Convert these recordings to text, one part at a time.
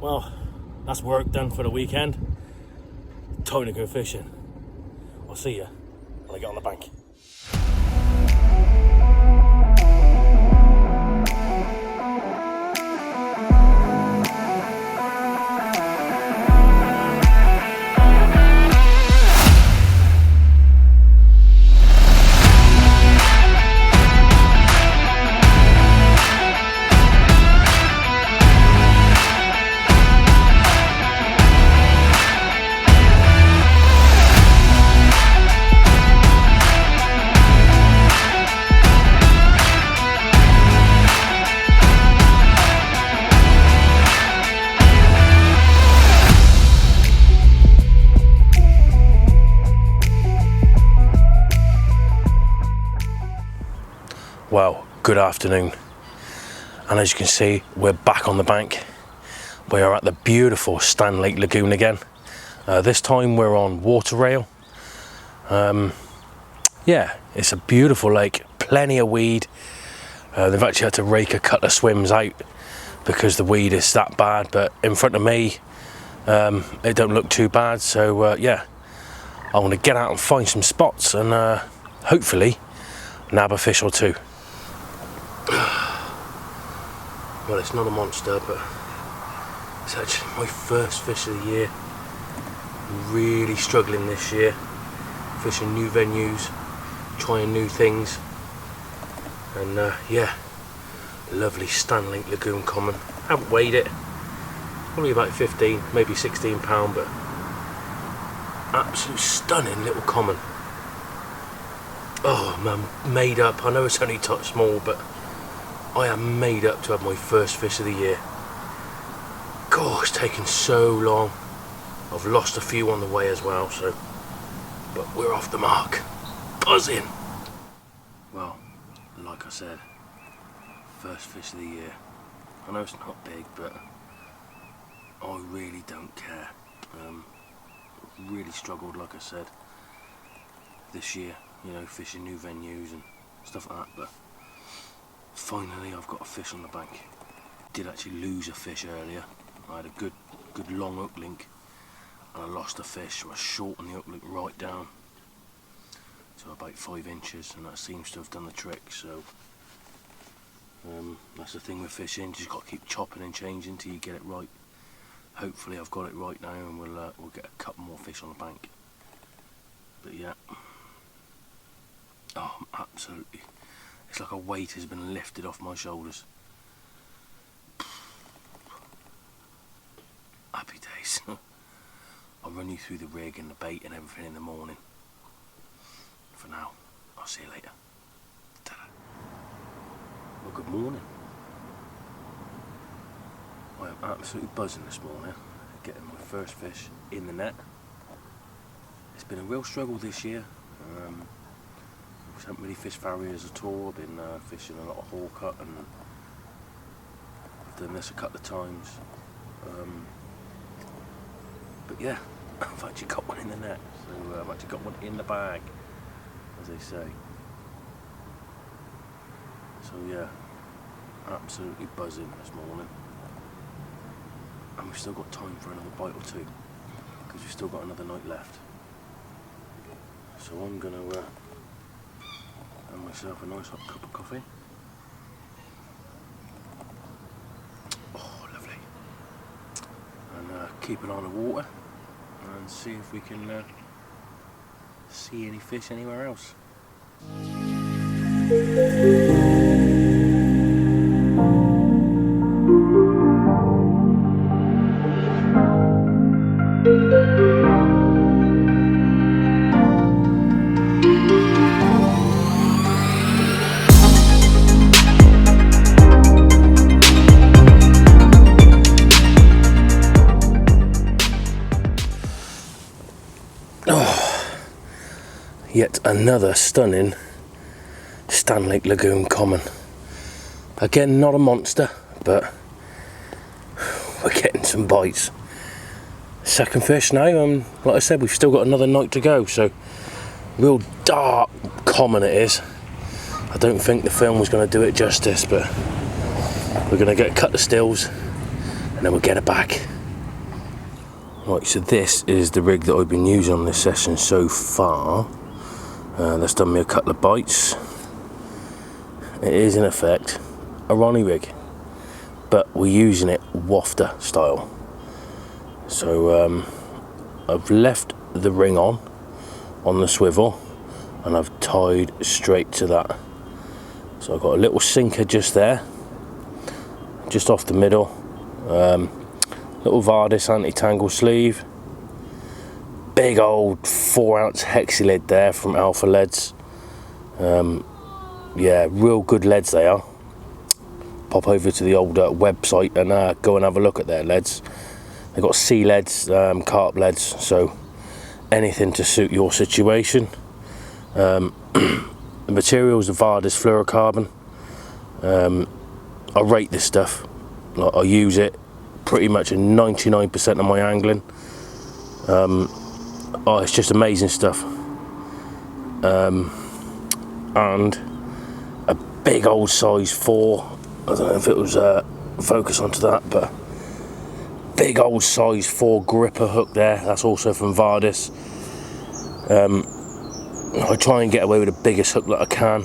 Well, that's work done for the weekend. Time to go fishing. I'll see you when I get on the bank. Well, good afternoon, and as you can see, we're back on the bank. We are at the beautiful Standlake Lagoon again. This time we're on water rail. Yeah, it's a beautiful lake, plenty of weed. They've actually had to rake a couple of swims out because the weed is that bad, but in front of me it don't look too bad. So yeah, I want to get out and find some spots and hopefully nab a fish or two. Well, it's not a monster, but it's actually my first fish of the year. I'm really struggling this year, fishing new venues, trying new things, and yeah, lovely Standlake Lagoon common. Haven't weighed it, probably about 15, maybe 16 pound, but absolute stunning little common. Oh man, made up. I know it's only touch small, but I am made up to have my first fish of the year. God, it's taken so long. I've lost a few on the way as well, so, but we're off the mark. Buzzing. Well, like I said, first fish of the year. I know it's not big, but I really don't care. Really struggled, like I said, this year, you know, fishing new venues and stuff like that, but finally I've got a fish on the bank. Did actually lose a fish earlier. I had a good long hook link and I lost a fish, so I shortened the hook link right down to about 5 inches, and that seems to have done the trick. So that's the thing with fishing, you just got to keep chopping and changing till you get it right. Hopefully I've got it right now, and we'll get a couple more fish on the bank. But yeah, oh, I'm absolutely, it's like a weight has been lifted off my shoulders. Happy days. I'll run you through the rig and the bait and everything in the morning. For now, I'll see you later. Ta-da. Well, good morning. I am absolutely buzzing this morning, getting my first fish in the net. It's been a real struggle this year. I haven't really fished farriers at all. I've been fishing a lot of haul cut, and I've done this a couple of times. But yeah, I've actually got one in the net, so I've actually got one in the bag, as they say. So yeah, absolutely buzzing this morning. And we've still got time for another bite or two, because we've still got another night left. So I'm going to have myself a nice hot cup of coffee. Oh, lovely. And keep an eye on the water and see if we can see any fish anywhere else. Yet another stunning Standlake Lagoon common. Again, not a monster, but we're getting some bites. Second fish now, like I said, we've still got another night to go, so real dark common it is. I don't think the film was going to do it justice, but we're going to get a couple of stills and then we'll get it back. Right, so this is the rig that I've been using on this session so far. That's done me a couple of bites. It is in effect a Ronnie rig, but we're using it wafter style. So I've left the ring on the swivel, and I've tied straight to that. So I've got a little sinker just there, just off the middle. Little Vardis anti-tangle sleeve, big old 4-ounce hexi lid there from Alpha Leads. Yeah, real good leads they are. Pop over to the old website and go and have a look at their leads. They've got C leads, CARP leads, so anything to suit your situation. The material is a Vardis fluorocarbon. I rate this stuff. I use it pretty much in 99% of my angling. Oh, it's just amazing stuff. And a big old size 4. I don't know if it was focus onto that, but big old size 4 gripper hook there. That's also from Vardis. I try and get away with the biggest hook that I can,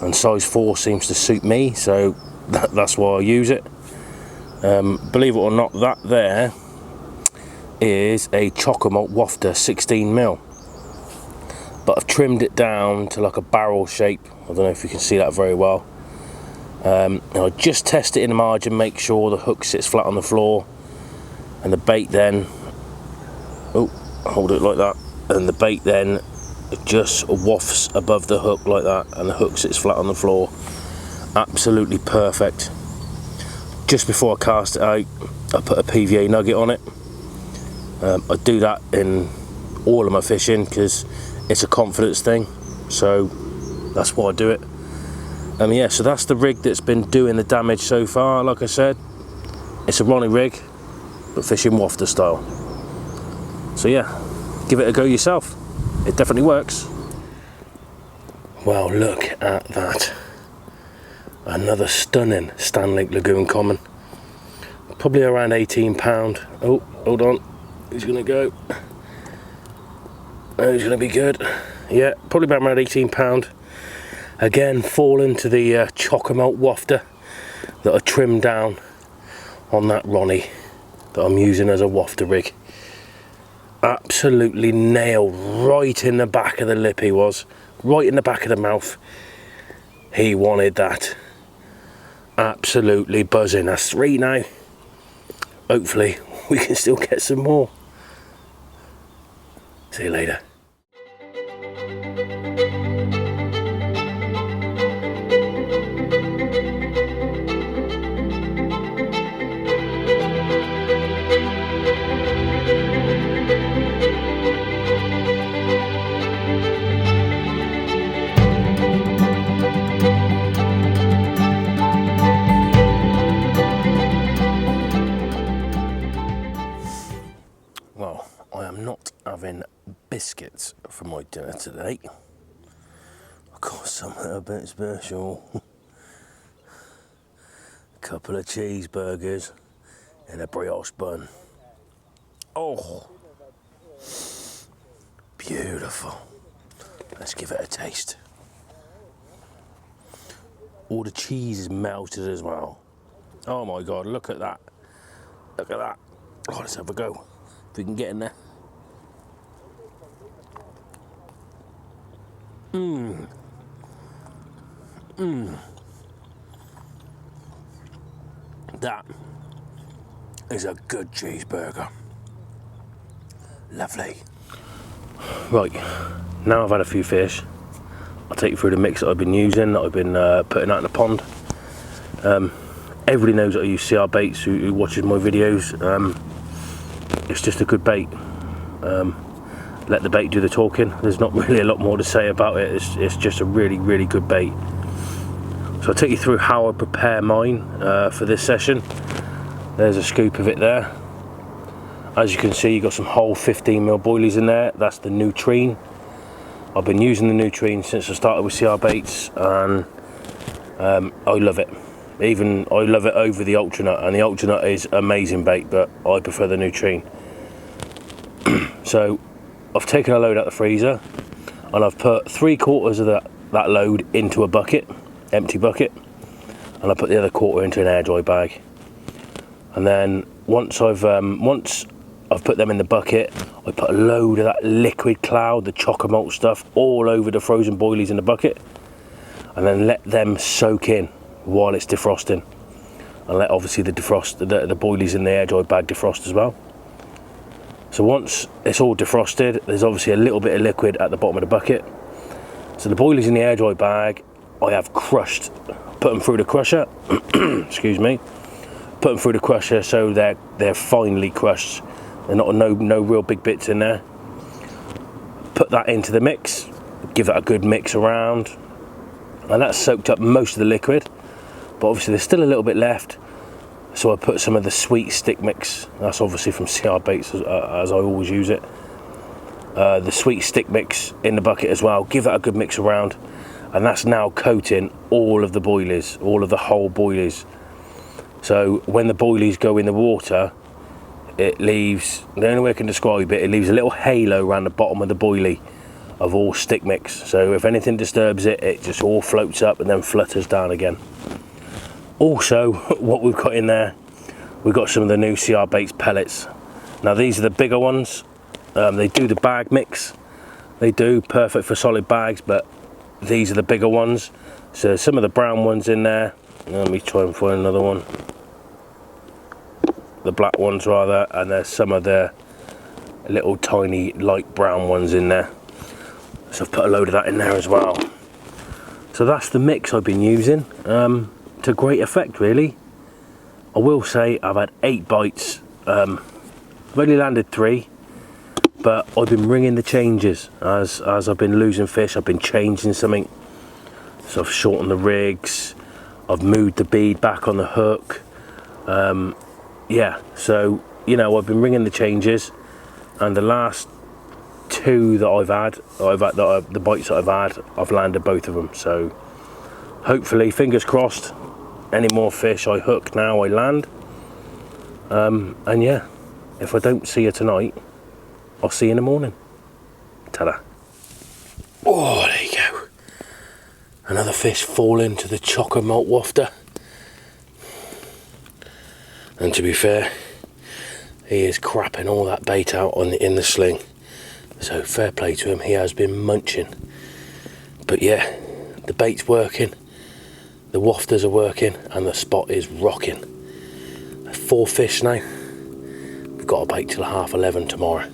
and size 4 seems to suit me, so that's why I use it. Believe it or not, that there is a Chocomalt wafter 16mm, but I've trimmed it down to like a barrel shape. I don't know if you can see that very well. And I just test it in the margin, make sure the hook sits flat on the floor, and the bait then, oh, hold it like that, and the bait then just wafts above the hook like that, and the hook sits flat on the floor. Absolutely perfect. Just before I cast it out, I put a PVA nugget on it. I do that in all of my fishing because it's a confidence thing, so that's why I do it. Yeah, so that's the rig that's been doing the damage so far. Like I said, it's a Ronnie rig, but fishing wafter style. So yeah, give it a go yourself. It definitely works. Well, look at that. Another stunning standlake Lagoon common. Probably around £18. Oh, hold on. He's gonna go. Oh, he's gonna be good. Yeah, probably about around £18. Again, falling to the Chocomalt wafter that I trimmed down on that Ronnie that I'm using as a wafter rig. Absolutely nailed right in the back of the lip. He was right in the back of the mouth. He wanted that. Absolutely buzzing. That's 3 now. Hopefully we can still get some more. See you later. Well, I am not having biscuits for my dinner today. I've got something a bit special. A couple of cheeseburgers and a brioche bun. Oh, beautiful. Let's give it a taste. All the cheese is melted as well. Oh my God, look at that. Look at that. Oh, let's have a go. If we can get in there. That is a good cheeseburger. Lovely. Right, now I've had a few fish, I'll take you through the mix that I've been using, that I've been putting out in the pond. Everybody knows that I use CR baits who watches my videos. It's just a good bait. Let the bait do the talking. There's not really a lot more to say about it. It's just a really, really good bait. So I'll take you through how I prepare mine for this session. There's a scoop of it there. As you can see, you've got some whole 15mm boilies in there. That's the Nutrien. I've been using the Nutrien since I started with CR baits, and I love it. Even I love it over the Ultra Nut, and the Ultra Nut is amazing bait, but I prefer the Nutrien. So I've taken a load out of the freezer, and I've put 3/4 of that load into a bucket, empty bucket, and I put the other quarter into an air dry bag. And then once I've put them in the bucket, I put a load of that liquid cloud, the chocolate malt stuff, all over the frozen boilies in the bucket, and then let them soak in while it's defrosting, and let obviously the boilies in the air dry bag defrost as well. So once it's all defrosted, there's obviously a little bit of liquid at the bottom of the bucket. So the boilies in the air dry bag, I have crushed, put them through the crusher, excuse me, put them through the crusher so they're finely crushed. They're not no real big bits in there. Put that into the mix, give that a good mix around, and that's soaked up most of the liquid, but obviously there's still a little bit left. So I put some of the sweet stick mix, that's obviously from CARP baits as I always use it. The sweet stick mix in the bucket as well, give that a good mix around, and that's now coating all of the boilies, all of the whole boilies. So when the boilies go in the water, it leaves, the only way I can describe it, it leaves a little halo around the bottom of the boilie of all stick mix. So if anything disturbs it, it just all floats up and then flutters down again. Also, what we've got in there, we've got some of the new CR Baits pellets. Now these are the bigger ones. They do the bag mix. They do, perfect for solid bags, but these are the bigger ones. So some of the brown ones in there. Let me try and find another one. The black ones rather, and there's some of the little tiny light brown ones in there. So I've put a load of that in there as well. So that's the mix I've been using. To great effect really. I will say I've had 8 bites. I've only landed 3, but I've been ringing the changes as I've been losing fish. I've been changing something. So I've shortened the rigs, I've moved the bead back on the hook. Yeah, so you know, I've been ringing the changes, and the last 2 that I've had, the bites that I've had, I've landed both of them. So hopefully, fingers crossed, any more fish I hook now I land. And yeah, if I don't see you tonight, I'll see you in the morning. Ta-da. Oh, there you go. Another fish fall into the chocolate malt wafter. And to be fair, he is crapping all that bait out in the sling. So fair play to him, he has been munching. But yeah, the bait's working, the wafters are working, and the spot is rocking. 4 fish now. We've got a bait till 11:30 tomorrow.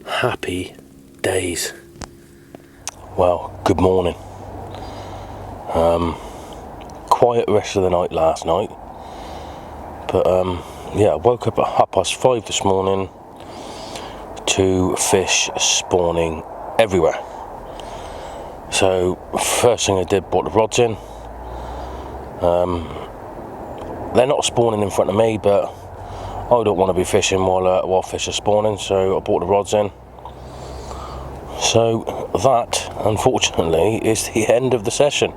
Happy days. Well, good morning. Quiet rest of the night last night. But yeah, I woke up at 5:30 this morning to fish spawning everywhere. So first thing I did, brought the rods in. They're not spawning in front of me, but I don't want to be fishing while fish are spawning, so I brought the rods in. So that, unfortunately, is the end of the session.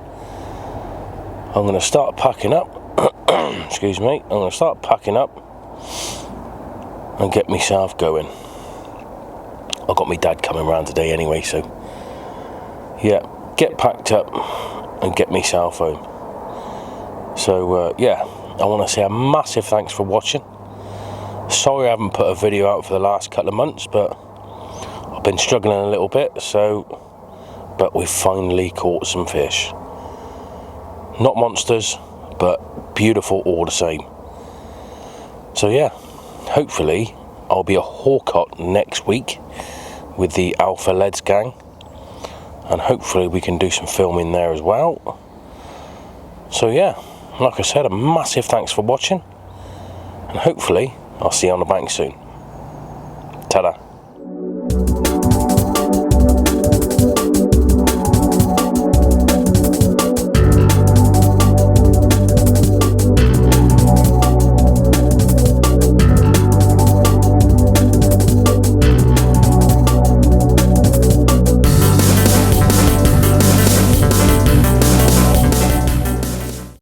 I'm going to start packing up. Excuse me. I'm going to start packing up and get myself going. I've got my dad coming round today anyway, so yeah, get packed up and get myself home. So yeah, I want to say a massive thanks for watching. Sorry I haven't put a video out for the last couple of months, but I've been struggling a little bit, but we finally caught some fish. Not monsters, but beautiful all the same. So yeah, hopefully I'll be a Hawkot next week with the Alpha Leads gang, and hopefully we can do some filming there as well. So yeah, like I said, a massive thanks for watching, and hopefully I'll see you on the bank soon. Ta-da.